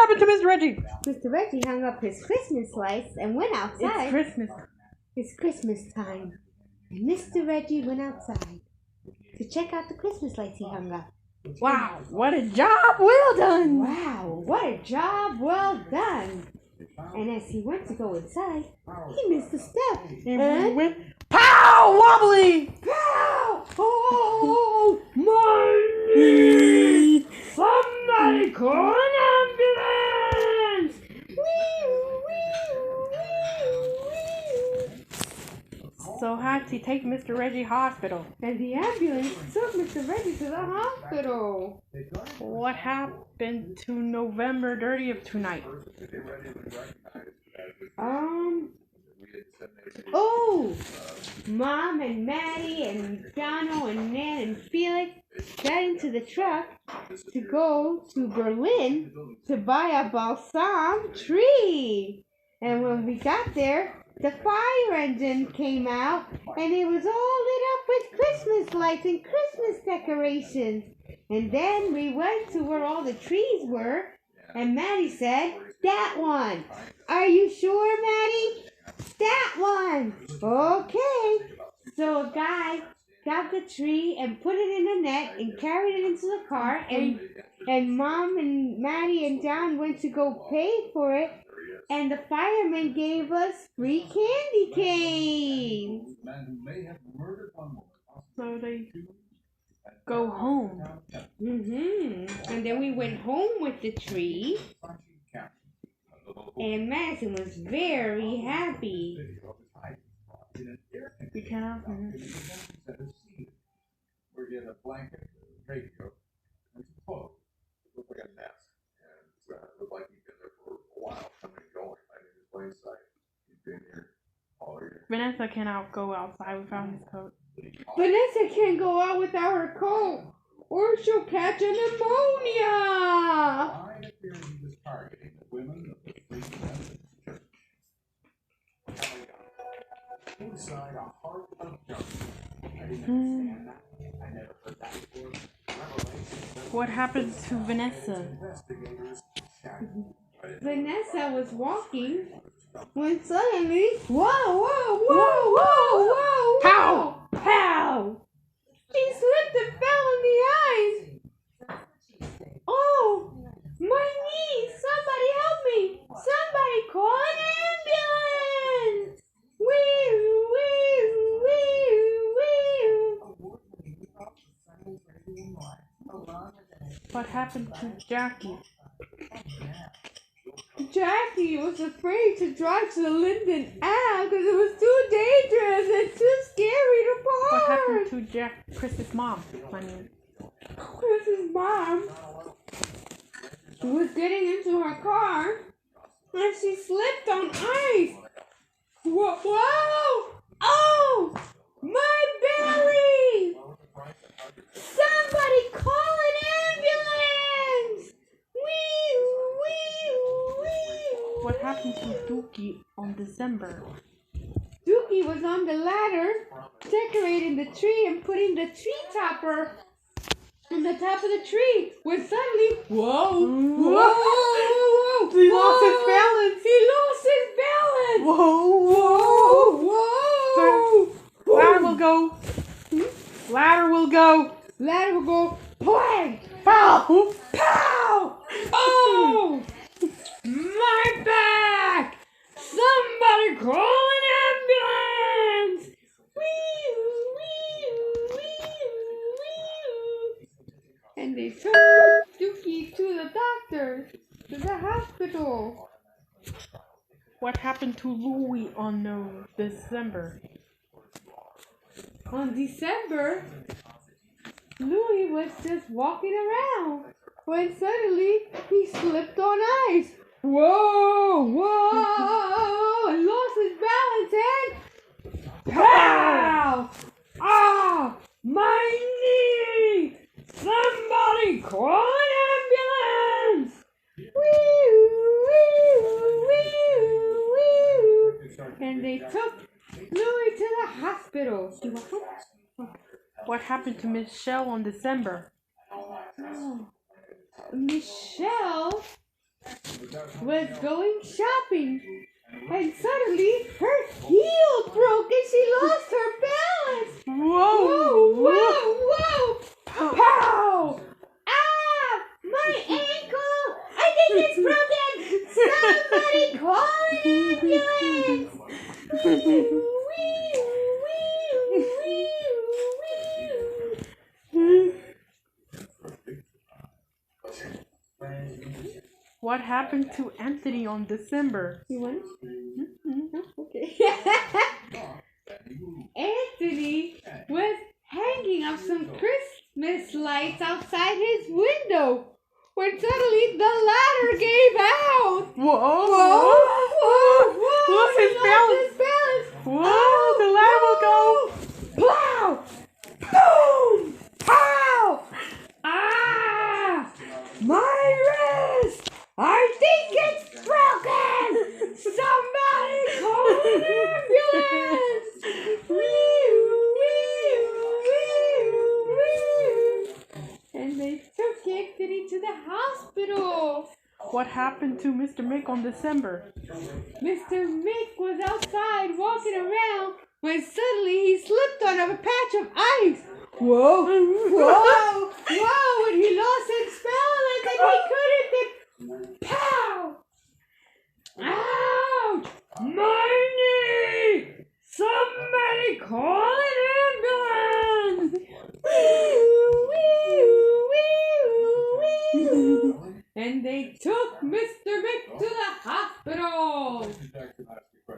happened to Mr. Reggie? Mr. Reggie hung up his Christmas lights and went outside. It's Christmas. It's Christmas time. And Mr. Reggie went outside to check out the Christmas lights he hung up. Wow, what a job well done! Wow, what a job well done! And as he went to go inside, he missed a step. And went, pow! Wobbly! Pow! Oh, my knee! Somebody call an ambulance! So had to take Mr. Reggie hospital. And the ambulance took Mr. Reggie to the hospital. What happened to November 30th tonight? Oh, Mom and Maddie and Jono and Nan and Felix got into the truck to go to Berlin to buy a balsam tree. And when we got there, the fire engine came out and it was all lit up with Christmas lights and Christmas decorations. And then we went to where all the trees were and Maddie said, that one. Are you sure, Maddie? That one. Okay. So a guy got the tree and put it in a net and carried it into the car and Mom and Maddie and John went to go pay for it. And the firemen gave us free candy canes. So they go home. And then we went home with the tree. And Madison was very happy. Because we're getting a blanket, a radio, and some clothes. It looked like a nest. And it looked like he'd been there for a while, coming and going. I mean, his place site. He'd been here all year. Vanessa cannot go outside without his coat. Vanessa can't go out without her coat, or she'll catch a pneumonia. I appear he was targeting the women of the Free Methodist Church. Inside a heart of junk. I didn't understand that. I never heard that before. What happened to Vanessa? Vanessa was walking when suddenly, whoa, Pow! pow! She slipped and fell in the ice. Oh, my knee! Somebody help me! Somebody call an ambulance! Wee, wee, wee, wee. What happened to Jackie? Jackie was afraid to drive to the Linden Ave because it was too dangerous and too scary to park. What happened to Chris's mom? Chris's mom was getting into her car and she slipped on ice. Whoa! Oh! My belly! Somebody call an ambulance! What happened to Dookie on December? Dookie was on the ladder, decorating the tree and putting the tree topper on the top of the tree. When suddenly, whoa! He lost his balance. Whoa! Ladder will go. Ladder will go. Bang! Pow! Pow! Oh! My back! Somebody call an ambulance! And they took Dookie to the doctor, to the hospital. What happened to Louie on December? On December, Louie was just walking around when suddenly he slipped on ice. Whoa! And lost his balance and pow! Ah! My knee! Somebody call an ambulance! And they took Louie to the hospital. What happened to Michelle on December? Oh, Michelle was going shopping, and suddenly her heel broke and she lost her balance. Whoa! Whoa! Pow! Ah! My ankle! I think it's broken! Somebody call an ambulance! What happened to Anthony on December? You want it? Okay. Anthony was hanging up some Christmas lights outside his window when suddenly the ladder gave out. Whoa! Lost his balance. Whoa! The ladder will go. Plow! Boom! Pow! Ah! My wrist! I think it's broken! Somebody call an ambulance! And they took Anthony to the hospital. What happened to Mr. Mick on December? Mr. Mick was outside walking around when suddenly he slipped on a patch of ice. Whoa! And he lost his balance and he couldn't. Pow! Ouch! My knee! Somebody call an ambulance! And they took Mr. Mick to the hospital.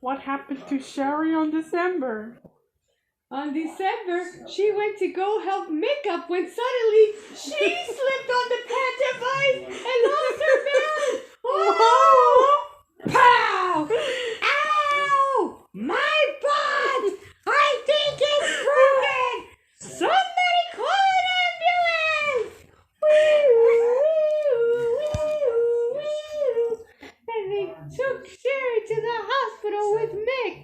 What happened to Sherry on December? On December, she went to go help Mick up when suddenly she slipped on the patch of ice and lost her balance. Oh! Pow! Ow! My butt! I think it's broken! Somebody call an ambulance! And they took Sherry to the hospital with Mick.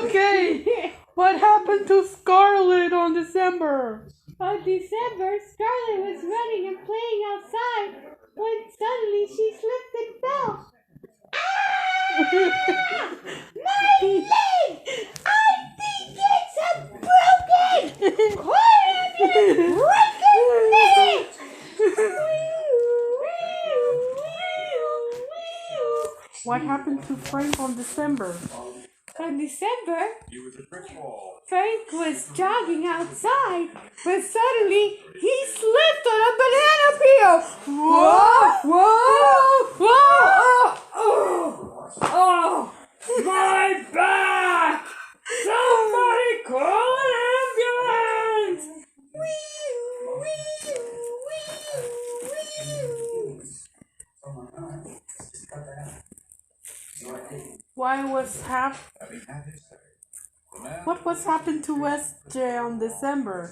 Okay. What happened to Scarlett on December? On December, Scarlett was running and playing outside when suddenly she slipped and fell. Ah! My leg! I think it's broken! Call an ambulance! Break it! What happened to Frank on December? On December, Frank was jogging outside, but suddenly he slipped on a banana peel. Whoa! Oh, my back! Somebody call an ambulance! What was happened to SJ on December?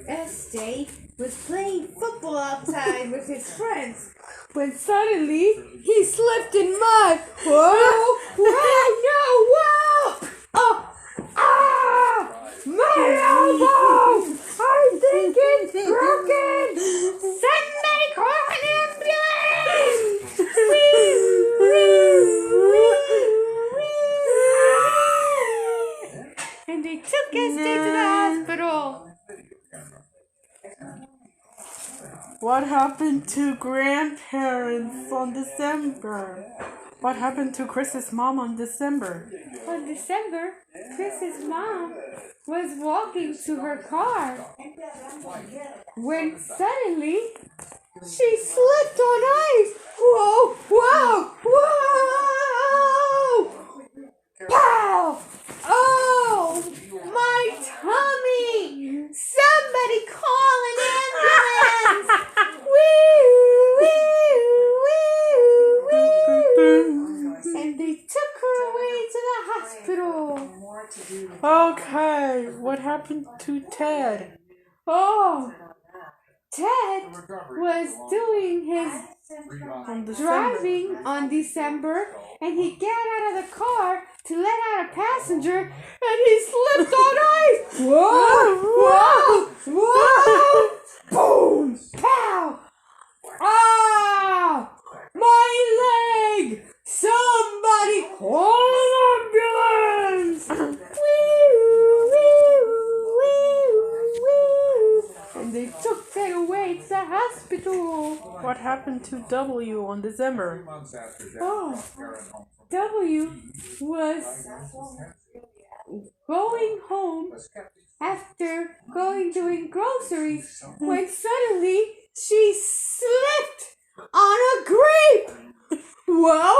SJ was playing football outside with his friends when suddenly he slipped in mud. Whoa! Oh! Ah! My elbow! I think it's broken! Somebody call an ambulance! And they took SJ to the hospital. What happened to grandparents on December? What happened to Chris's mom on December? On December, Chris's mom was walking to her car when suddenly she slipped on ice. Whoa! Pow! Oh! My tummy! Somebody call an ambulance! And they took her away to the hospital. Okay, what happened to Ted? Oh! Ted was doing his driving on December, and he got out of the car to let out a passenger, and he slipped on ice. Whoa! Boom! Pow! Ah! My What happened to W on December? Oh, W was going home after doing groceries when suddenly she slipped on a grape. Whoa,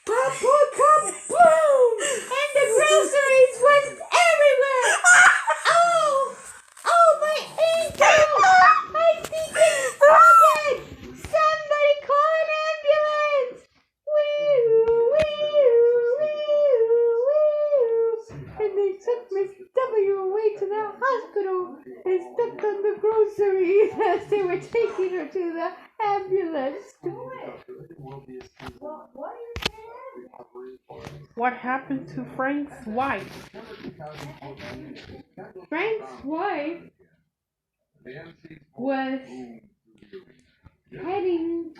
kaboom! And the groceries went everywhere. Oh, my ankle! I think it's broken. Somebody call an ambulance. And they took Miss W away to the hospital and stepped on the groceries as they were taking her to the ambulance. What happened to Frank's wife? Frank's wife was heading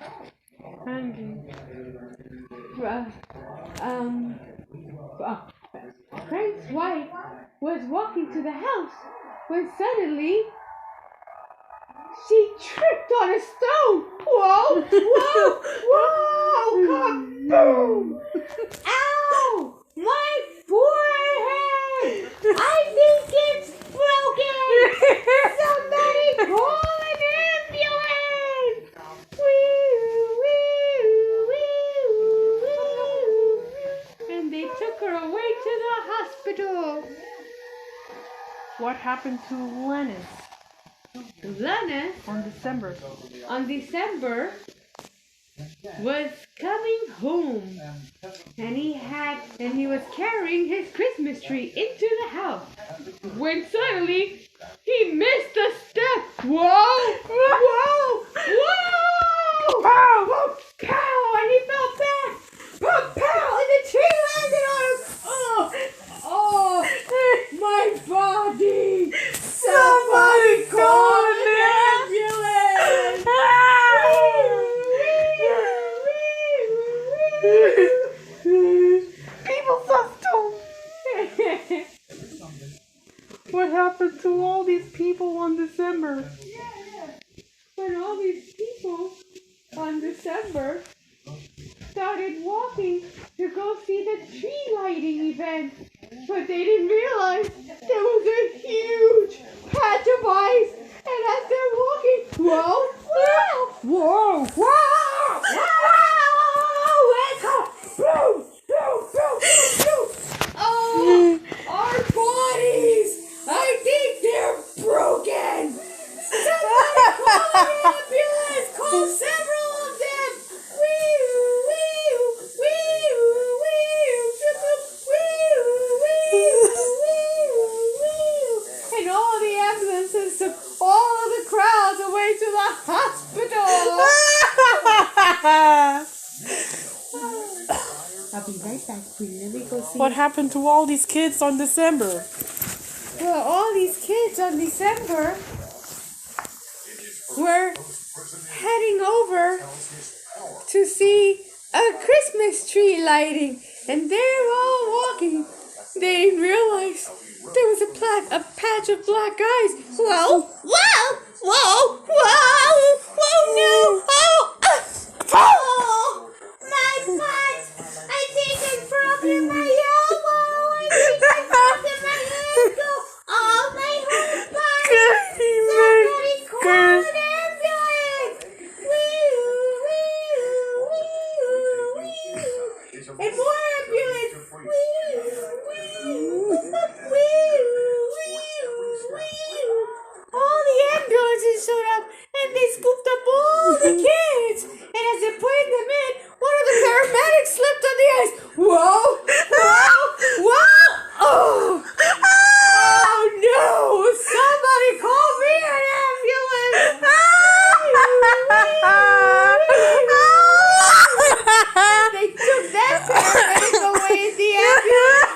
Frank's wife was walking to the house when suddenly she tripped on a stone. Whoa, kaboom! Ow! My forehead! I think it's broken! Somebody call an ambulance! And they took her away to the hospital. What happened to Lennon Lennon on December? Was coming home, and he was carrying his Christmas tree into the house when suddenly he missed a step. Whoa! Pow! And he fell back. Pow! And the tree landed on him. Oh, my body! Somebody call an ambulance! People so stoned. What happened to all these people on December? When all these people on December started walking to go see the tree lighting event, but they didn't realize there was a huge patch of ice, and as they're walking, whoa, oh, our bodies, I think they're broken. Somebody call an ambulance, call several of them. And all the ambulances took all of the crowds away to the hospital. I'll be right back, Queen. Let me go see. What happened to all these kids on December? Well, all these kids on December were heading over to see a Christmas tree lighting, and they're all walking. They didn't realize there was a patch of black eyes. Whoa, no! Oh, my butt! I think I've broken my elbow. I think I've broken my ankle. Oh, my whole body! Somebody call an ambulance! And more ambulance! All the ambulances showed up, and they scooped up all the kids. And as they're putting them in, one of the paramedics slipped on the ice. Whoa! Oh no! Somebody call me an ambulance! They took that paramedic away in the ambulance.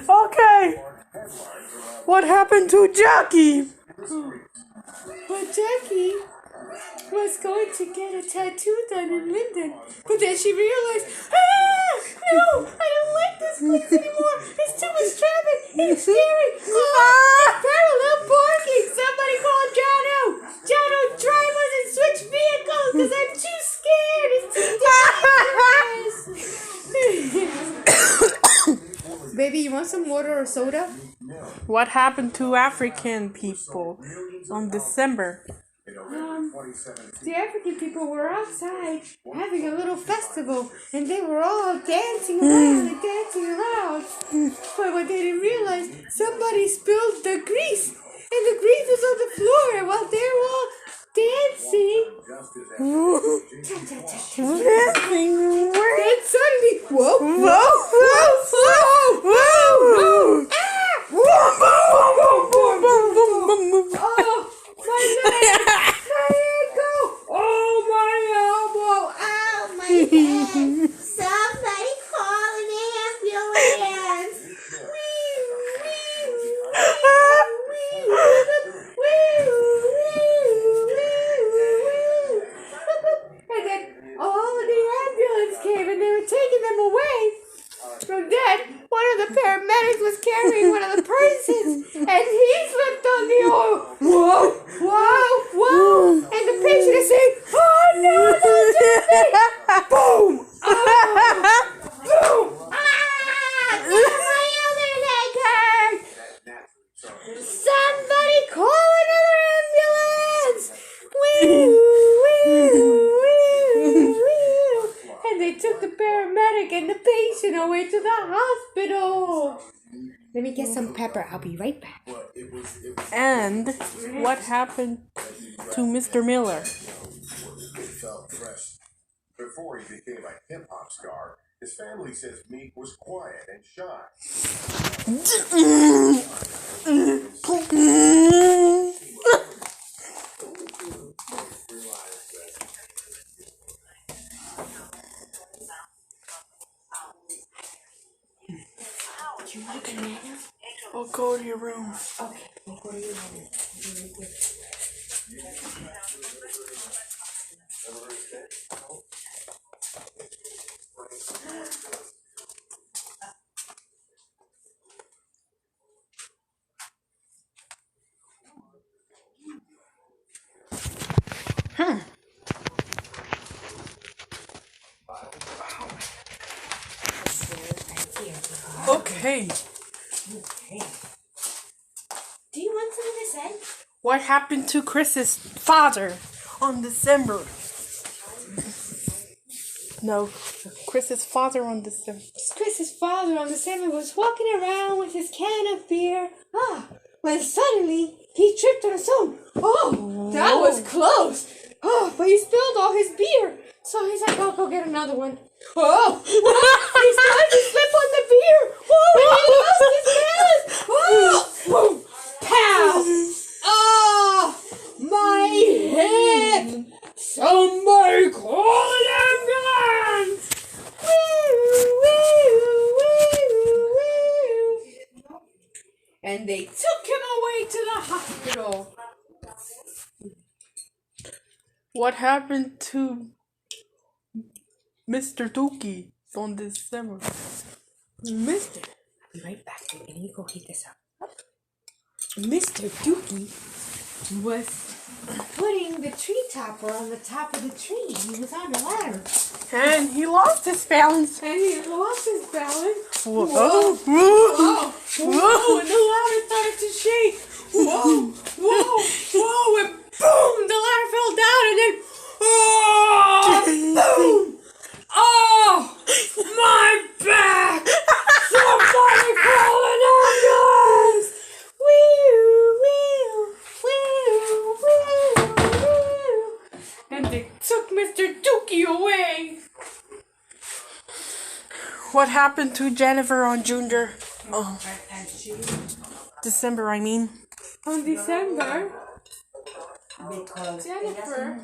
Okay. What happened to Jackie? Well, Jackie was going to get a tattoo done in Linden, but then she realized, no, I don't like this place anymore. It's too much traffic. It's scary. It's parallel parking. Somebody want some water or soda? What happened to African people on December? The African people were outside having a little festival, and they were all dancing around and dancing around. But what they didn't realize, somebody spilled the grease, and the grease was on the floor. And while they were all dancing, then suddenly, whoa, whoa, whoa, whoa, whoa, oh, my leg, my ankle, oh, my elbow, ow, my head. Somebody call an ambulance. And then all the ambulance came and they were taking them away. From then, one of the paramedics was carrying one of the persons, and he slipped on the oil. Whoa, whoa, whoa! And the patient is saying, "Oh no, don't do me!" Boom! Oh, boom! Ah! My other leg hurt. Somebody call another ambulance! Wee, wee, wee, wee. And they took the paramedic and the patient away to the hospital. Let me get some pepper. I'll be right back. And what happened to Mr. Miller? Before he became a hip-hop star, his family says Meek was quiet and shy. Do you want a banana? I'll go to your room. Okay, we'll go to your room. Okay. Do you want some of this egg? What happened to Chris's father on December? No, Chris's father on December. Chris's father on December was walking around with his can of beer. When suddenly he tripped on his own. Oh, that was close. Oh, but he spilled all his beer. So he's like, I'll go get another one. Oh, he started to slip on the beer. Oh, and he lost his balance. Oh, boom, pow. Oh, my head. Somebody call an ambulance. And they took him away to the hospital. What happened to Mr. Dookie on December? Mister, be right back. Let me go heat this up. Mr. Dookie was putting the tree topper on the top of the tree. He was on the ladder. And he lost his balance. And he lost his balance. Whoa. Whoa. Whoa. Whoa. And the ladder started to shake. Whoa. Whoa. Whoa. And boom. The ladder fell down and then boom. Oh. My back. Somebody call an ambulance. And they took Mr. Dookie away. What happened to Jennifer on December, I mean? On December, Jennifer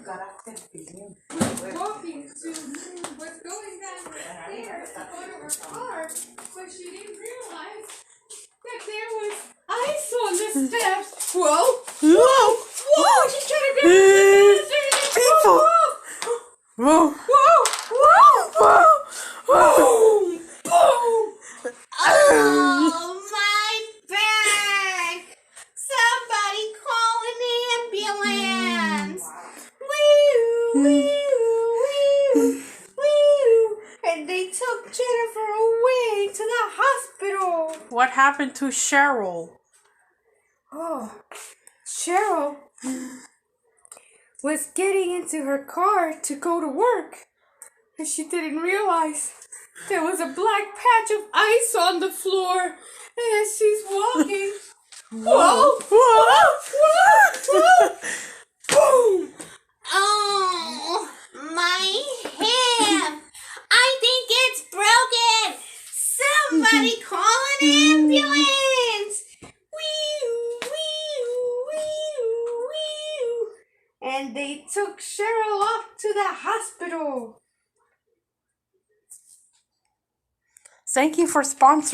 was going down the stairs to go to her car, but she didn't realize that there was ice on the steps. Whoa! Whoa! Whoa! She's trying to grab the People! Whoa! Whoa! Whoa! Whoa! Whoa! Boom! Boom! Oh, my back! Somebody call an ambulance! Wee-oo, wee-oo, wee-oo, wee-oo. And they took Jennifer away to the hospital. What happened to Cheryl? Oh, Cheryl was getting into her car to go to work, and she didn't realize there was a black patch of ice on the floor, and as she's walking, whoa, boom! Oh, my hip! I think it's broken! Somebody call an ambulance! Wee-oo, wee-oo, wee-oo, wee-oo. And they took Cheryl off to the hospital. Thank you for sponsoring.